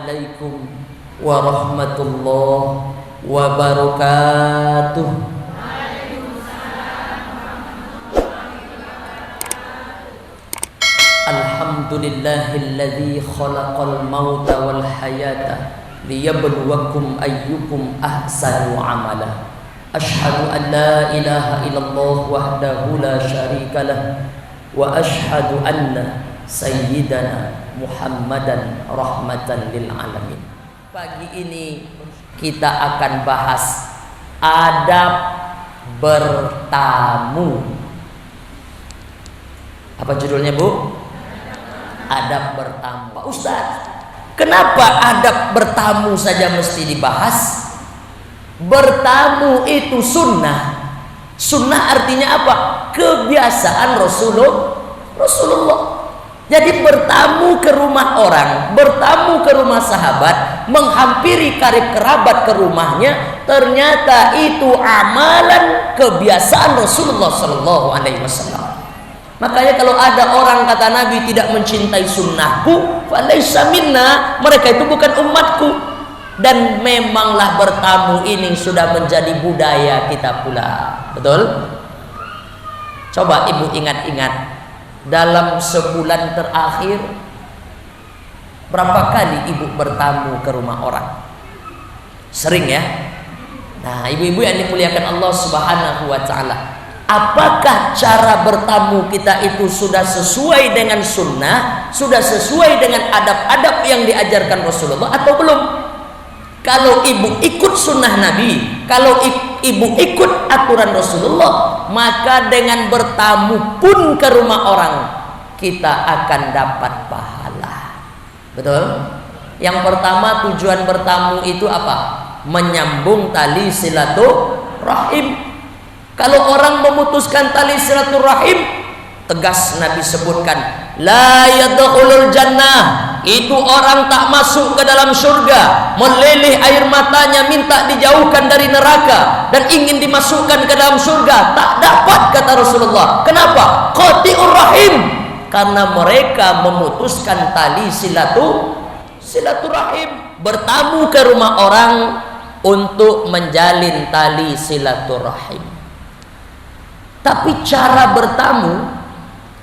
Assalamualaikum warahmatullahi wabarakatuh. Alhamdulillahilladzi khalaqal mauta wal hayata liyabluwakum ayyukum ahsanu amala. Asyhadu an la ilaha illallah wahdahu la syarikalah wa asyhadu anna sayyidana Muhammadan rahmatan lil alamin. Pagi ini kita akan bahas adab bertamu. Apa judulnya, Bu? Adab bertamu. Pak Ustadz, kenapa adab bertamu saja mesti dibahas? Bertamu itu sunnah. Sunnah artinya apa? Kebiasaan Rasulullah. Jadi bertamu ke rumah orang, bertamu ke rumah sahabat, menghampiri karib kerabat ke rumahnya, ternyata itu amalan kebiasaan Rasulullah Sallallahu Alaihi Wasallam. Makanya kalau ada orang kata Nabi tidak mencintai sunnahku, falaysa minna, mereka itu bukan umatku. Dan memanglah bertamu ini sudah menjadi budaya kita pula, betul? Coba ibu ingat-ingat, dalam sebulan terakhir berapa kali ibu bertamu ke rumah orang? Sering ya? Nah, ibu-ibu yang dimuliakan Allah Subhanahu wa ta'ala, apakah cara bertamu kita itu sudah sesuai dengan sunnah, sudah sesuai dengan adab-adab yang diajarkan Rasulullah atau belum? Kalau ibu ikut sunnah Nabi, kalau ibu ikut aturan Rasulullah, maka dengan bertamu pun ke rumah orang, kita akan dapat pahala. Betul? Yang pertama, tujuan bertamu itu apa? Menyambung tali silaturahim. Kalau orang memutuskan tali silaturahim, tegas Nabi sebutkan, la yadkhulul jannah, itu orang tak masuk ke dalam surga, meleleh air matanya minta dijauhkan dari neraka dan ingin dimasukkan ke dalam surga, tak dapat, kata Rasulullah. Kenapa? Qati'ur rahim, karena mereka memutuskan tali silaturahim. Bertamu ke rumah orang untuk menjalin tali silaturahim. Tapi cara bertamu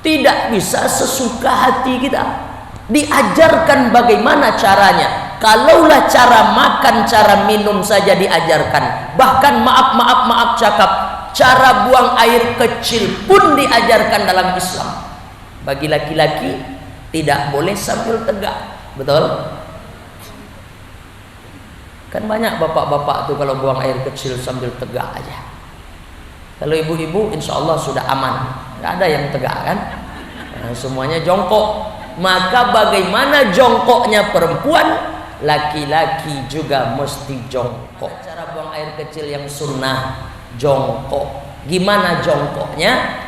tidak bisa sesuka hati kita. Diajarkan bagaimana caranya. Kalaulah cara makan, cara minum saja diajarkan, bahkan maaf cakap, cara buang air kecil pun diajarkan dalam Islam. Bagi laki-laki tidak boleh sambil tegak. Betul? Kan banyak bapak-bapak tuh kalau buang air kecil sambil tegak aja. Kalau ibu-ibu insya Allah sudah aman, nggak ada yang tegak kan? Nah, semuanya jongkok. Maka bagaimana jongkoknya perempuan, laki-laki juga mesti jongkok. Cara buang air kecil yang sunnah, jongkok. Gimana jongkoknya?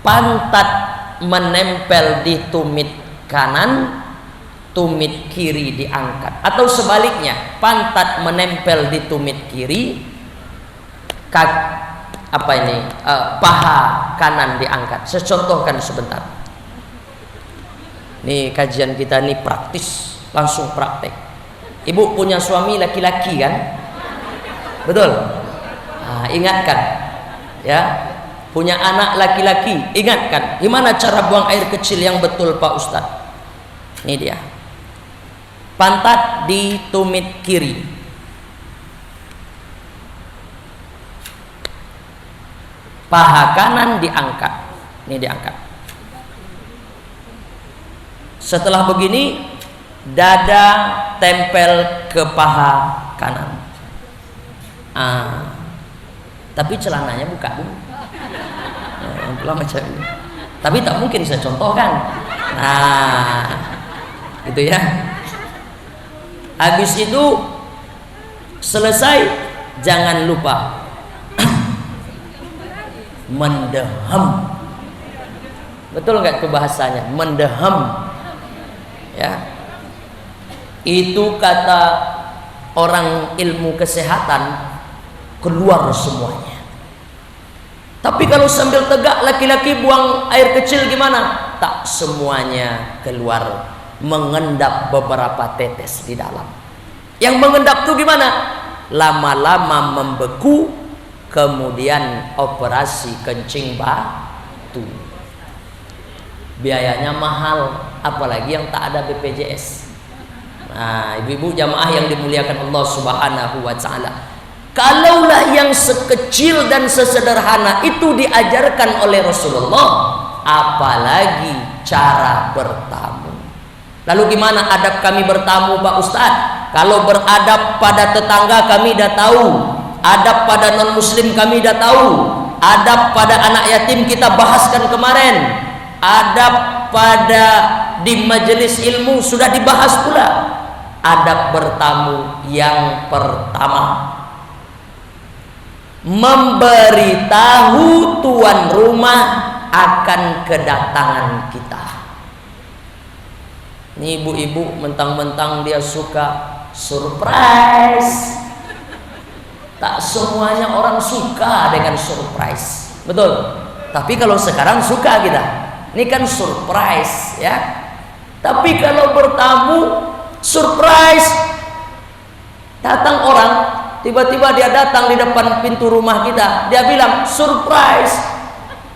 Pantat menempel di tumit kanan, tumit kiri diangkat, atau sebaliknya, pantat menempel di tumit kiri, paha kanan diangkat. Saya contohkan sebentar. Nih kajian kita nih praktis, langsung praktek. Ibu punya suami laki-laki kan? Betul? Nah, ingatkan ya. Punya anak laki-laki, ingatkan. Gimana cara buang air kecil yang betul, Pak Ustadz? Ini dia. Pantat di tumit kiri, paha kanan diangkat. Ini diangkat. Setelah begini, dada tempel ke paha kanan. Tapi celananya buka dulu. Macam ini. Tapi tak mungkin saya contohkan. Nah, gitu ya. Habis itu selesai, jangan lupa mendeham. Betul nggak itu bahasanya? Mendeham. Ya, itu kata orang ilmu kesehatan, keluar semuanya. Tapi kalau sambil tegak laki-laki buang air kecil gimana? Tak semuanya keluar. mengendap beberapa tetes di dalam. Yang mengendap tuh gimana? Lama-lama membeku, kemudian operasi kencing batu. Biayanya mahal, apalagi yang tak ada BPJS. Nah, ibu-ibu jamaah yang dimuliakan Allah Subhanahu wa taala, kalaulah yang sekecil dan sesederhana itu diajarkan oleh Rasulullah, apalagi cara bertamu. Lalu gimana adab kami bertamu, Pak Ustadz? Kalau beradab pada tetangga kami dah tahu, adab pada non muslim kami dah tahu, adab pada anak yatim kita bahaskan kemarin, adab pada di majelis ilmu sudah dibahas pula. Adab bertamu yang pertama, memberitahu tuan rumah akan kedatangan kita. Ini ibu-ibu mentang-mentang dia suka surprise. Tak semuanya orang suka dengan surprise, betul? Tapi kalau sekarang suka kita. Ini kan surprise ya. Tapi kalau bertamu surprise, datang orang, tiba-tiba dia datang di depan pintu rumah kita, dia bilang surprise,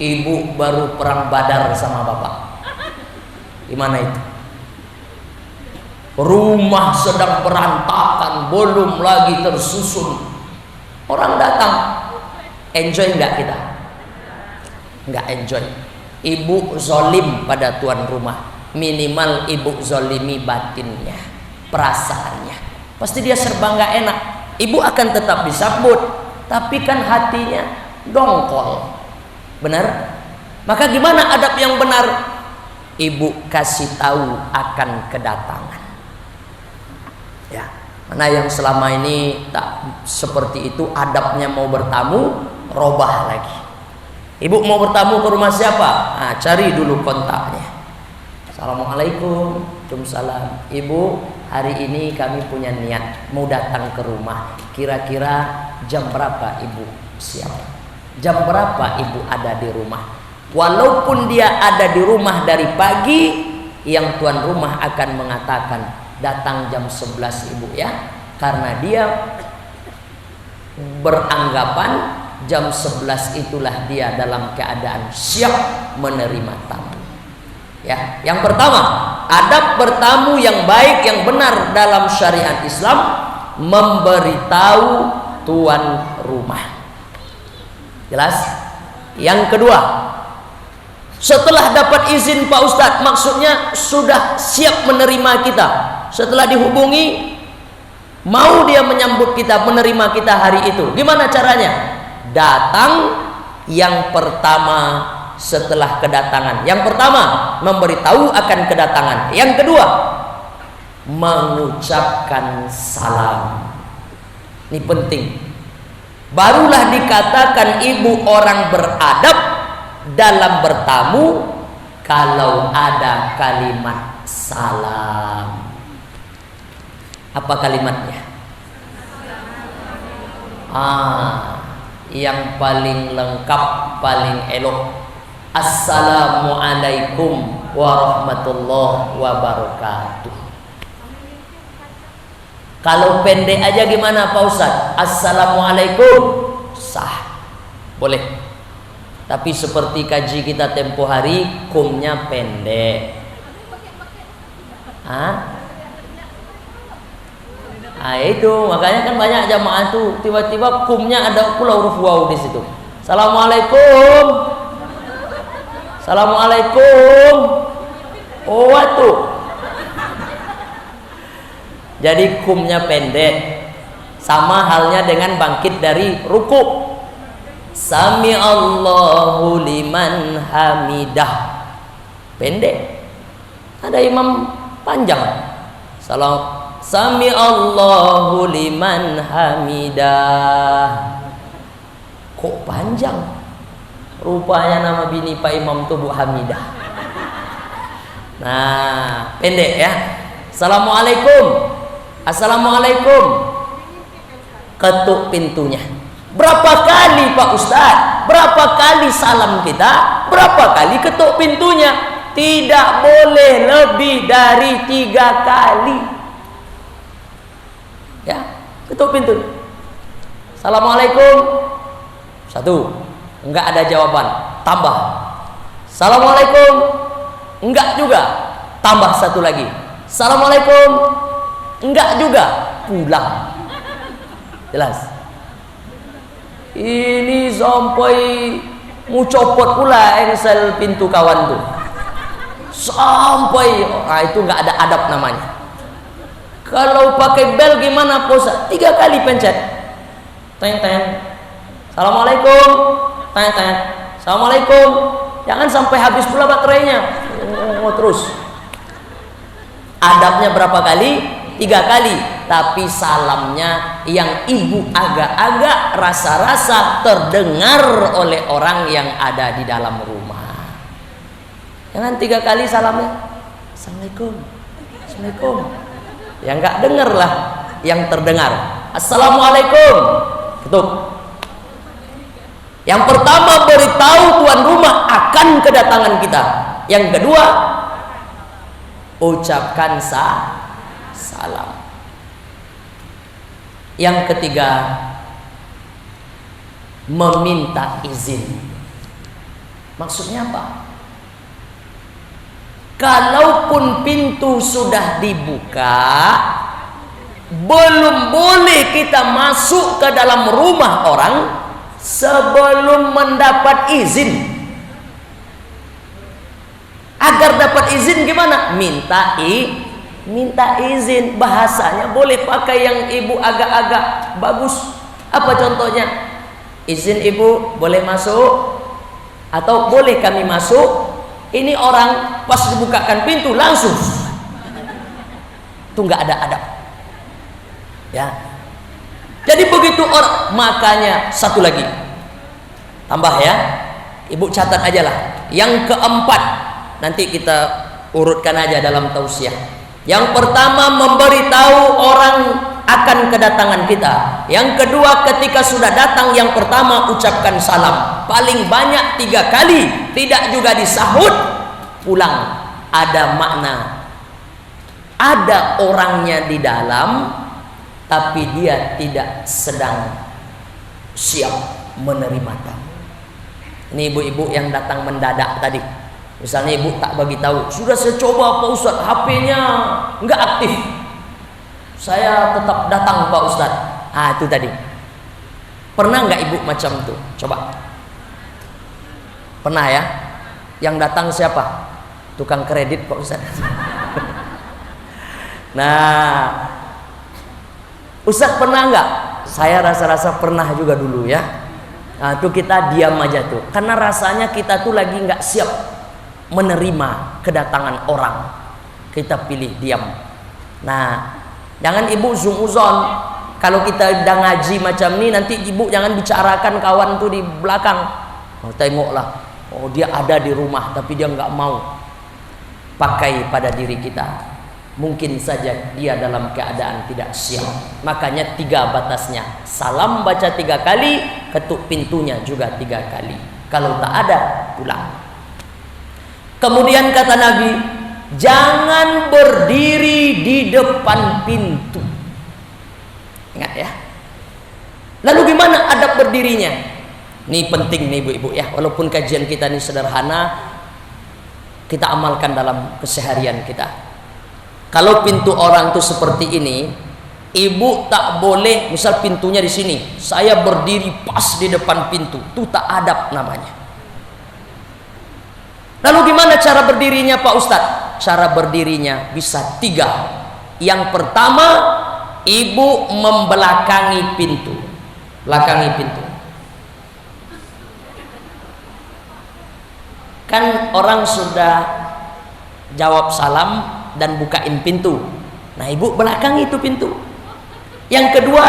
ibu baru perang Badar sama bapak. Gimana itu? Rumah sedang berantakan, belum lagi tersusun, orang datang, enjoy nggak kita? Nggak enjoy. Ibu zolim pada tuan rumah, minimal ibu zolimi batinnya, perasaannya. Pasti dia serba nggak enak. Ibu akan tetap disambut, tapi kan hatinya dongkol. Benar? Maka gimana adab yang benar? Ibu kasih tahu akan kedatangan. Ya, mana yang selama ini tak seperti itu adabnya, mau bertamu, robah lagi. Ibu mau bertamu ke rumah siapa? Nah, cari dulu kontaknya. Assalamualaikum. Waalaikumsalam. Ibu, hari ini kami punya niat mau datang ke rumah. Kira-kira jam berapa ibu siap? Jam berapa ibu ada di rumah? Walaupun dia ada di rumah dari pagi, yang tuan rumah akan mengatakan datang jam 11 ibu ya, karena dia beranggapan jam 11 itulah dia dalam keadaan siap menerima tamu. Ya, yang pertama, adab bertamu yang baik yang benar dalam syariat Islam, memberitahu tuan rumah. Jelas? Yang kedua, setelah dapat izin Pak Ustadz, maksudnya sudah siap menerima kita. Setelah dihubungi, mau dia menyambut kita, menerima kita hari itu. Gimana caranya? Datang yang pertama setelah kedatangan. Yang pertama, memberitahu akan kedatangan. Yang kedua, mengucapkan salam. Ini penting. Barulah dikatakan ibu orang beradab dalam bertamu kalau ada kalimat salam. Apa kalimatnya? Yang paling lengkap, paling elok, Assalamualaikum warahmatullahi wabarakatuh. Kalau pendek aja gimana Pak Ustadz? Assalamualaikum, sah, boleh. Tapi seperti kaji kita tempo hari, kumnya pendek. Itu makanya kan banyak jamaah tuh tiba-tiba kumnya ada pula huruf waw di situ. Assalamualaikum, assalamualaikum. Oh tuh. Jadi kumnya pendek. Sama halnya dengan bangkit dari ruku. Sami Allahu liman hamidah. Pendek. Ada imam panjang. Salam. Sami Allahu liman hamidah. Kok panjang? Rupanya nama bini Pak Imam tuh Bu Hamidah. Nah, pendek ya. Assalamualaikum. Assalamualaikum. Ketuk pintunya. Berapa kali Pak Ustadz? Berapa kali salam kita? Berapa kali ketuk pintunya? tidak boleh lebih dari 3 kali. Ya, ketuk pintu. Assalamualaikum. 1. Enggak ada jawaban, tambah. Assalamualaikum. Enggak juga, tambah 1 lagi. Assalamualaikum. Enggak juga, pulang. Jelas. Ini sampai mau copot pula engsel pintu kawan tuh. Sampai itu nggak ada adab namanya. Kalau pakai bel gimana Pak? 3 kali pencet. Teng teng. Assalamualaikum. Teng teng. Assalamualaikum. Jangan sampai habis pula baterainya. Terus. Adabnya berapa kali? 3 kali. Tapi salamnya yang ibu agak-agak rasa-rasa terdengar oleh orang yang ada di dalam rumah. Jangan 3 kali salamnya. Assalamualaikum. Assalamualaikum. Ya enggak dengar lah, yang terdengar. Assalamualaikum. Ketuk. Yang pertama beritahu tuan rumah akan kedatangan kita. Yang kedua ucapkan salam. Yang ketiga meminta izin. Maksudnya apa? Kalaupun pintu sudah dibuka, belum boleh kita masuk ke dalam rumah orang sebelum mendapat izin. Agar dapat izin gimana? Minta izin. Bahasanya boleh pakai yang ibu agak-agak bagus. Apa contohnya? Izin ibu, boleh masuk? Atau boleh kami masuk? Ini orang pas dibukakan pintu langsung. Itu nggak ada adab. Ya. Jadi begitu orang, makanya 1 lagi. Tambah ya. Ibu catat aja lah. Yang keempat, nanti kita urutkan aja dalam tausiah. Yang pertama memberitahu orang akan kedatangan kita. Yang kedua ketika sudah datang, yang pertama ucapkan salam. Paling banyak 3 kali. Tidak juga disahut, pulang. Ada makna. Ada orangnya di dalam, tapi dia tidak sedang siap menerima tamu. Ini ibu-ibu yang datang mendadak tadi. Misalnya ibu tak bagi tahu, sudah saya coba Pak Ustadz, HP-nya nggak aktif. Saya tetap datang Pak Ustadz. Itu tadi. Pernah nggak ibu macam itu? Coba. Pernah ya? Yang datang siapa? Tukang kredit Pak Ustadz. Nah, Ustadz pernah nggak? Saya rasa-rasa pernah juga dulu ya. Nah, itu kita diam aja tuh, karena rasanya kita tuh lagi nggak siap menerima kedatangan orang. Kita pilih diam. Nah, jangan ibu zuzon. Kalau kita udah ngaji macam ini, nanti ibu jangan bicarakan kawan tuh di belakang. Tengoklah, dia ada di rumah tapi dia nggak mau. Pakai pada diri kita. Mungkin saja dia dalam keadaan tidak siap. Makanya 3 batasnya. Salam baca 3 kali, ketuk pintunya juga 3 kali. Kalau tak ada, pulang. Kemudian kata Nabi, jangan berdiri di depan pintu. Ingat ya. Lalu gimana adab berdirinya? Ini penting nih ibu-ibu ya. Walaupun kajian kita ini sederhana, kita amalkan dalam keseharian kita. Kalau pintu orang tuh seperti ini, ibu tak boleh, misal pintunya di sini, saya berdiri pas di depan pintu, itu tak adab namanya. Lalu gimana cara berdirinya Pak Ustadz? Cara berdirinya bisa 3. Yang pertama, ibu membelakangi pintu. Belakangi pintu. Kan orang sudah jawab salam dan bukain pintu. Nah, ibu belakangi itu pintu. Yang kedua,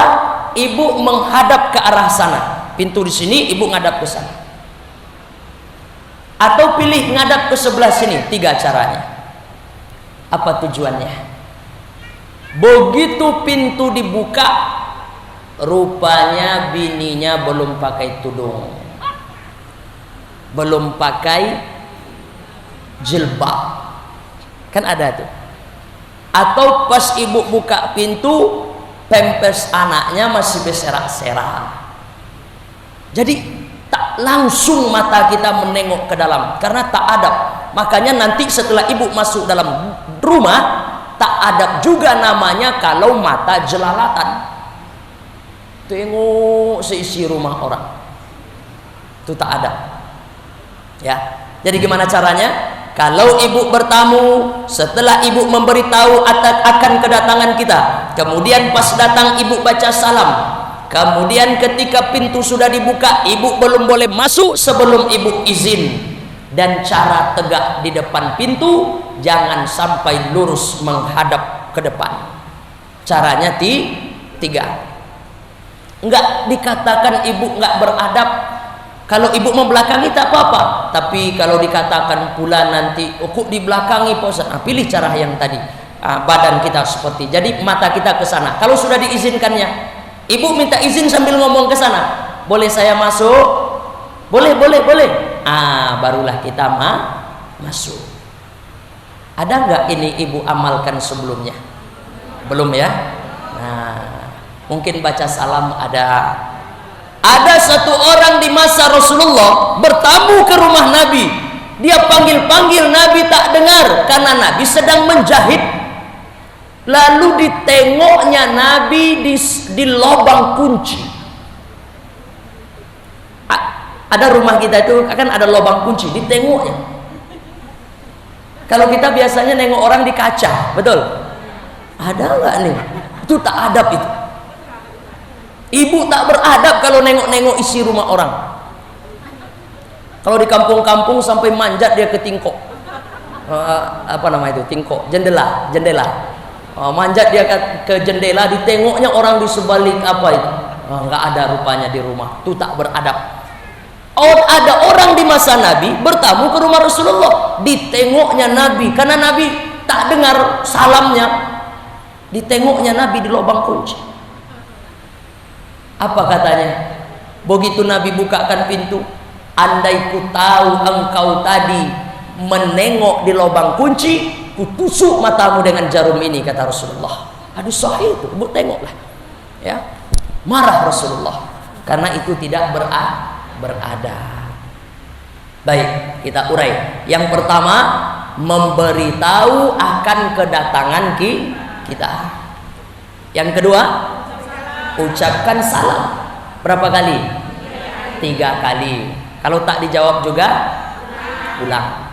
ibu menghadap ke arah sana. Pintu di sini, ibu ngadap ke sana. Atau pilih ngadap ke sebelah sini. 3 caranya. Apa tujuannya? Begitu pintu dibuka, rupanya bininya belum pakai tudung, belum pakai jilbab. Kan ada tuh. Atau pas ibu buka pintu, pempes anaknya masih berserak-serak. Jadi tak langsung mata kita menengok ke dalam karena tak adab. Makanya nanti setelah ibu masuk dalam rumah, tak adab juga namanya kalau mata jelalatan. Tengok seisi rumah orang. Itu tak adab. Ya. Jadi gimana caranya? Kalau ibu bertamu, setelah ibu memberitahu akan kedatangan kita, kemudian pas datang ibu baca salam, kemudian ketika pintu sudah dibuka, ibu belum boleh masuk sebelum ibu izin. Dan cara tegak di depan pintu, jangan sampai lurus menghadap ke depan. Caranya tiga. Enggak dikatakan ibu enggak beradab. Kalau ibu membelakangi tak apa-apa, tapi kalau dikatakan pula nanti kok dibelakangi Pak Ustaz, pilih cara yang tadi. Badan kita seperti, jadi mata kita ke sana. Kalau sudah diizinkannya, ibu minta izin sambil ngomong ke sana. Boleh saya masuk? Boleh. Barulah kita masuk. Ada nggak ini ibu amalkan sebelumnya? Belum ya? Nah, mungkin baca salam ada. Ada satu orang di masa Rasulullah bertamu ke rumah Nabi. Dia panggil-panggil, Nabi tak dengar karena Nabi sedang menjahit. Lalu ditengoknya Nabi di lubang kunci. Ada rumah kita itu kan ada lubang kunci, ditengoknya. Kalau kita biasanya nengok orang di kaca, betul? Ada nggak nih? Itu tak adab itu. Ibu tak beradab kalau nengok-nengok isi rumah orang. Kalau di kampung-kampung sampai manjat dia ke tingkok. Apa nama itu? Tingkok, jendela. Manjat dia ke jendela, ditengoknya orang di sebalik apa itu. Nggak ada rupanya di rumah. Itu tak beradab. Ada orang di masa Nabi bertamu ke rumah Rasulullah, ditengoknya Nabi karena Nabi tak dengar salamnya. Ditengoknya Nabi di lubang kunci. Apa katanya? Begitu Nabi bukakan pintu, andai ku tahu engkau tadi menengok di lubang kunci, ku tusuk matamu dengan jarum ini, kata Rasulullah. Hadis sahih itu, ibu tengoklah. Ya, marah Rasulullah karena itu tidak beradab. Baik, kita urai. Yang pertama, memberitahu akan kedatangan kita. Yang kedua, ucapkan salam. Berapa kali? 3 kali. Kalau tak dijawab juga pulang.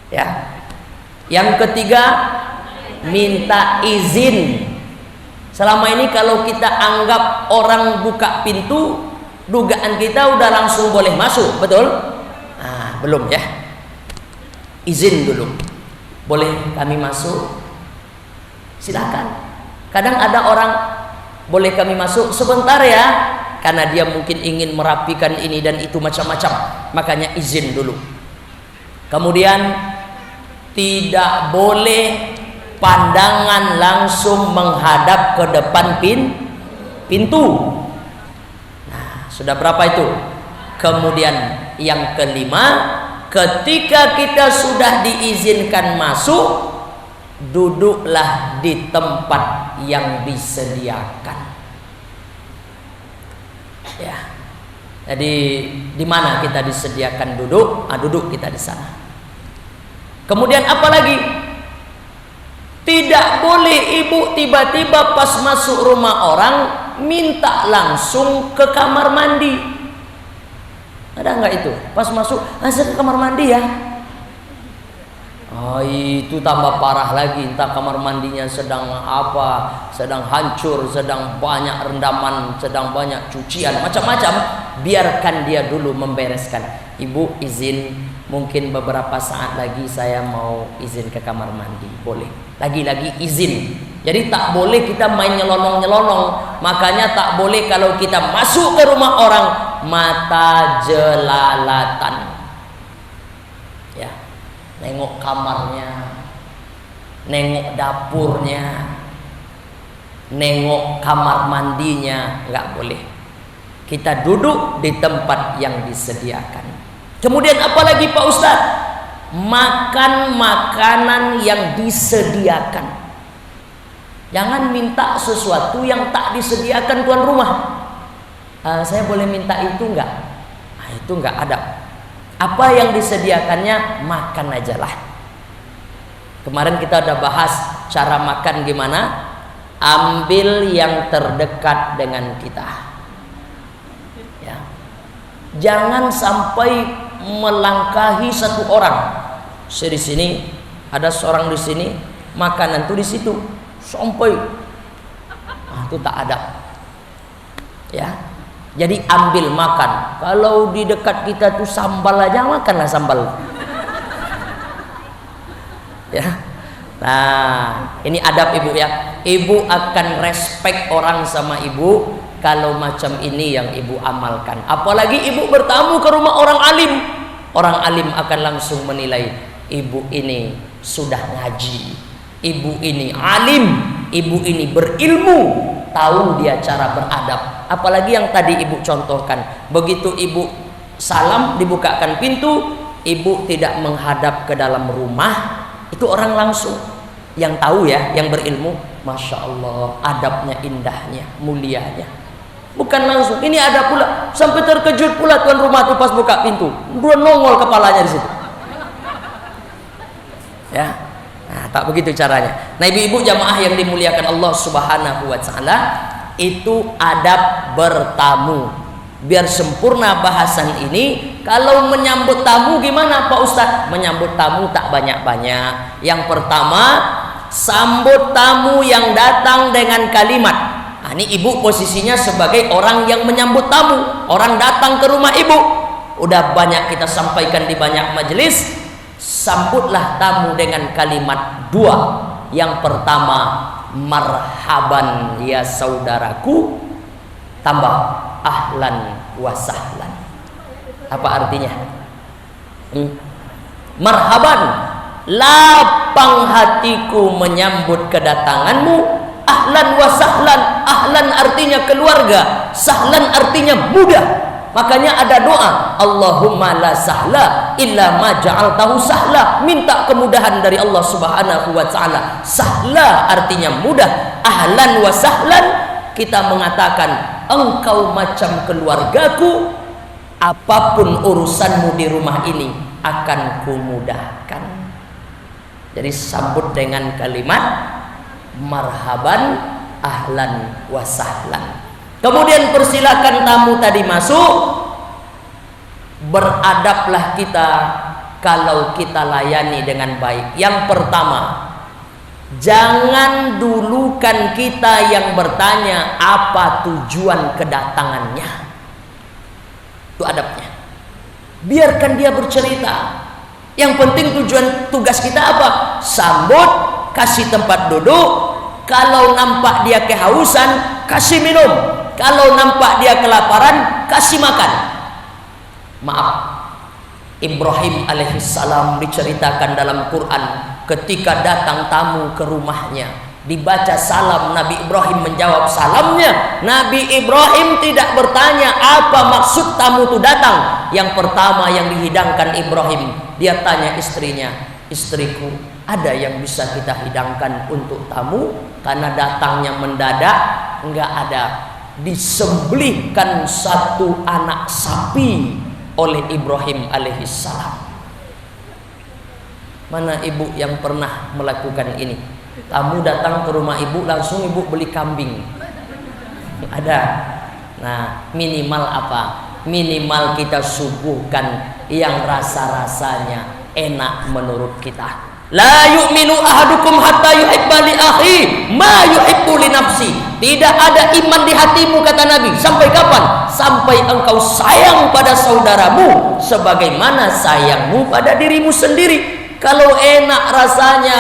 Ya. Yang ketiga, minta izin. Selama ini kalau kita anggap orang buka pintu, dugaan kita udah langsung boleh masuk, betul? Belum ya. Izin dulu. Boleh kami masuk? Silakan. Kadang ada orang, boleh kami masuk sebentar ya, karena dia mungkin ingin merapikan ini dan itu macam-macam, makanya izin dulu. Kemudian tidak boleh pandangan langsung menghadap ke depan pintu. Nah, sudah berapa itu? Kemudian yang kelima, ketika kita sudah diizinkan masuk, duduklah di tempat yang disediakan. Ya. Jadi di mana kita disediakan duduk? Duduk kita di sana. Kemudian apa lagi? Tidak boleh ibu tiba-tiba pas masuk rumah orang minta langsung ke kamar mandi. Ada nggak itu? Pas masuk, saya ke kamar mandi ya. Itu tambah parah lagi. Entah kamar mandinya sedang apa, sedang hancur, sedang banyak rendaman, sedang banyak cucian, macam-macam. Biarkan dia dulu membereskan. Ibu izin, mungkin beberapa saat lagi saya mau izin ke kamar mandi. Boleh. Lagi-lagi izin. Jadi tak boleh kita main nyelonong-nyelonong. Makanya tak boleh kalau kita masuk ke rumah orang mata jelalatan. Ya. Nengok kamarnya, nengok dapurnya, nengok kamar mandinya, nggak boleh. Kita duduk di tempat yang disediakan. Kemudian apalagi Pak Ustadz? makan makanan yang disediakan. Jangan minta sesuatu yang tak disediakan tuan rumah. Saya boleh minta itu enggak? Itu enggak ada. Apa yang disediakannya makan aja lah. Kemarin kita udah bahas cara makan gimana. Ambil yang terdekat dengan kita. Ya. Jangan sampai melangkahi satu orang. Saya di sini, ada seorang di sini, makanan tuh di situ, sampai, itu tak ada. Ya, jadi ambil makan. Kalau di dekat kita tuh sambal aja, makanlah sambal. Ya, nah ini adab ibu ya. Ibu akan respect orang sama ibu kalau macam ini yang ibu amalkan. Apalagi ibu bertamu ke rumah orang alim. Orang alim akan langsung menilai, ibu ini sudah ngaji, ibu ini alim, ibu ini berilmu, tahu dia cara beradab. Apalagi yang tadi ibu contohkan, begitu ibu salam dibukakan pintu, ibu tidak menghadap ke dalam rumah, itu orang langsung yang tahu ya, yang berilmu, masya Allah, adabnya, indahnya, mulianya. Bukan langsung, ini ada pula, sampai terkejut pula tuan rumah tuh pas buka pintu, dua nongol kepalanya di situ. Ya, nah, tak begitu caranya. Nah ibu-ibu jamaah yang dimuliakan Allah Subhanahu Wa Taala, itu adab bertamu. Biar sempurna bahasan ini, kalau menyambut tamu gimana Pak Ustadz? Menyambut tamu tak banyak-banyak. Yang pertama, sambut tamu yang datang dengan kalimat. Nah, ini ibu posisinya sebagai orang yang menyambut tamu. Orang datang ke rumah ibu, udah banyak kita sampaikan di banyak majelis. Sambutlah tamu dengan kalimat dua. Yang pertama, marhaban ya saudaraku, tambah ahlan wa sahlan. Apa artinya? Marhaban, lapang hatiku menyambut kedatanganmu. Ahlan wa sahlan. Ahlan artinya keluarga, sahlan artinya mudah. Makanya ada doa, Allahumma la sahla illa ma ja'altahu sahla. Minta kemudahan dari Allah Subhanahu wa taala. Sahla artinya mudah. Ahlan wa sahlan, kita mengatakan engkau macam keluargaku, apapun urusanmu di rumah ini akan kumudahkan. Jadi sambut dengan kalimat marhaban, ahlan wa sahlan. Kemudian persilakan tamu tadi masuk. Beradablah kita kalau kita layani dengan baik. Yang pertama, jangan dulukan kita yang bertanya apa tujuan kedatangannya. Itu adabnya. Biarkan dia bercerita. Yang penting tugas kita apa? Sambut, kasih tempat duduk. Kalau nampak dia kehausan, kasih minum. Kalau nampak dia kelaparan, kasih makan. Maaf, Ibrahim alaihissalam diceritakan dalam Quran, ketika datang tamu ke rumahnya, dibaca salam, Nabi Ibrahim menjawab salamnya. Nabi Ibrahim tidak bertanya apa maksud tamu itu datang. Yang pertama yang dihidangkan Ibrahim, dia tanya istrinya, istriku, ada yang bisa kita hidangkan untuk tamu? Karena datangnya mendadak, enggak ada. Disembelihkan satu anak sapi oleh Ibrahim alaihissalam. Mana ibu yang pernah melakukan ini? Tamu datang ke rumah ibu, langsung ibu beli kambing. Ada. Nah, minimal apa? Minimal kita suguhkan yang rasa-rasanya enak menurut kita. La yu'minu ahadukum hatta yuhibba li akhi ma yuhibbu li nafsi. Tidak ada iman di hatimu kata Nabi. Sampai kapan? Sampai engkau sayang pada saudaramu sebagaimana sayangmu pada dirimu sendiri. Kalau enak rasanya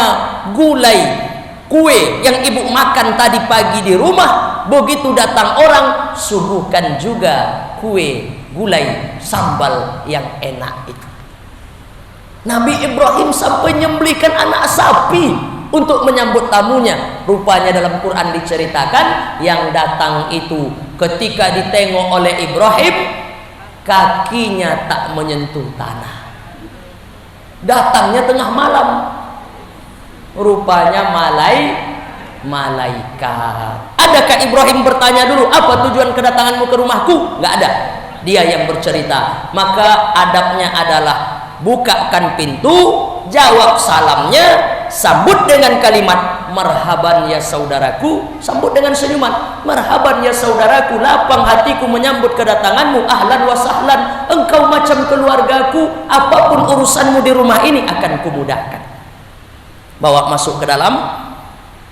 gulai, kue yang ibu makan tadi pagi di rumah, begitu datang orang, suguhkan juga kue, gulai, sambal yang enak itu. Nabi Ibrahim sampai nyembelihkan anak sapi untuk menyambut tamunya. Rupanya dalam Quran diceritakan, yang datang itu ketika ditengok oleh Ibrahim, kakinya tak menyentuh tanah. Datangnya tengah malam. Rupanya malaikat. Adakah Ibrahim bertanya dulu, apa tujuan kedatanganmu ke rumahku? Nggak ada. Dia yang bercerita. Maka adabnya adalah bukakan pintu, jawab salamnya, sambut dengan kalimat marhaban ya saudaraku, sambut dengan senyuman. Marhaban ya saudaraku, lapang hatiku menyambut kedatanganmu, ahlan wa sahlan, engkau macam keluargaku, apapun urusanmu di rumah ini akan kumudahkan. Bawa masuk ke dalam,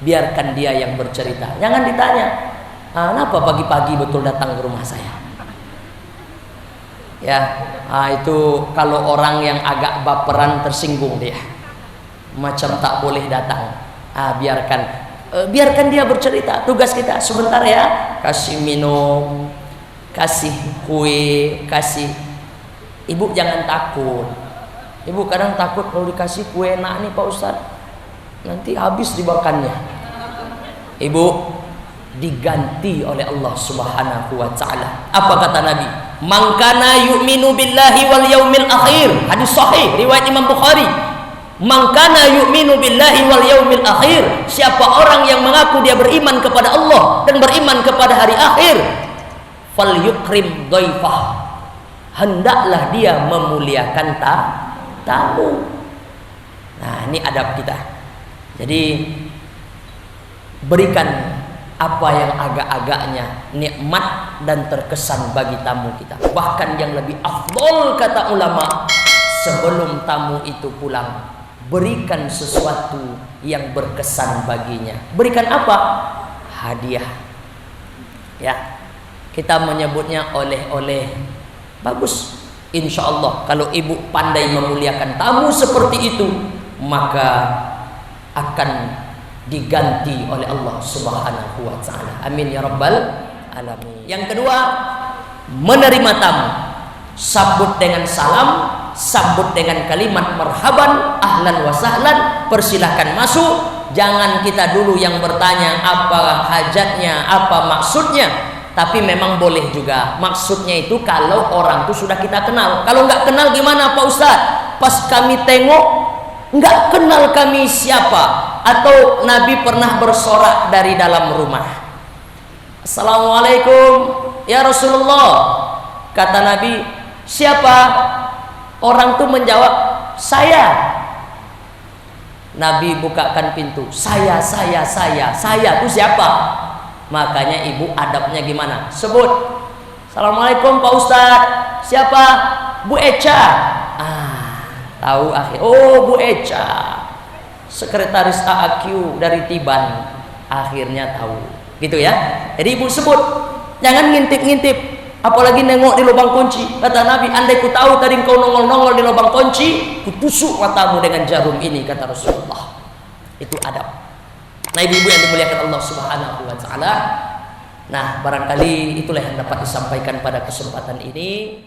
biarkan dia yang bercerita. Jangan ditanya, kenapa pagi-pagi betul datang ke rumah saya? Ya, itu kalau orang yang agak baperan, tersinggung dia, macam tak boleh datang. Biarkan dia bercerita. Tugas kita sebentar ya, kasih minum, kasih kue, kasih. Ibu jangan takut. Ibu kadang takut kalau dikasih kue enak nih Pak Ustadz, nanti habis dimakannya. Ibu, diganti oleh Allah Subhanahu wa taala. Apa kata Nabi? Man kana yu'minu billahi wal yaumil akhir. Hadis sahih riwayat Imam Bukhari. Man kana yu'minu billahi wal yaumil akhir. Siapa orang yang mengaku dia beriman kepada Allah dan beriman kepada hari akhir, falyukrim dhaifah. Hendaklah dia memuliakan tamu. Nah, ini adab kita. Jadi berikan apa yang agak-agaknya nikmat dan terkesan bagi tamu kita. Bahkan yang lebih afdol kata ulama, sebelum tamu itu pulang, berikan sesuatu yang berkesan baginya. Berikan apa? Hadiah. Ya, kita menyebutnya oleh-oleh. Bagus. Insya Allah kalau ibu pandai memuliakan tamu seperti itu, maka akan diganti oleh Allah Subhanahu wa taala. Amin ya rabbal alamin. Yang kedua, menerima tamu. Sambut dengan salam, sambut dengan kalimat marhaban, ahlan wa sahlan, persilahkan masuk. Jangan kita dulu yang bertanya apa hajatnya, apa maksudnya. Tapi memang boleh juga. Maksudnya itu kalau orang itu sudah kita kenal. Kalau nggak kenal gimana Pak Ustadz? Pas kami tengok nggak kenal kami siapa. Atau Nabi pernah bersorak dari dalam rumah, Assalamualaikum ya Rasulullah. Kata Nabi, siapa? Orang itu menjawab, saya. Nabi bukakan pintu, saya itu siapa? Makanya ibu adabnya gimana? Sebut, Assalamualaikum Pak Ustadz. Siapa? Bu Eca. Tahu akhir. Oh, Bu Eca, sekretaris AAQ dari Tiban. Akhirnya tahu, gitu ya. Jadi ibu sebut, jangan ngintip-ngintip, apalagi nengok di lubang kunci. Kata Nabi, andai ku tahu tadi engkau nongol-nongol di lubang kunci, ku tusuk matamu dengan jarum ini, kata Rasulullah. Itu adab. Nah, ibu-ibu yang dimuliakan Allah Subhanahu wa taala. Nah, barangkali itulah yang dapat disampaikan pada kesempatan ini.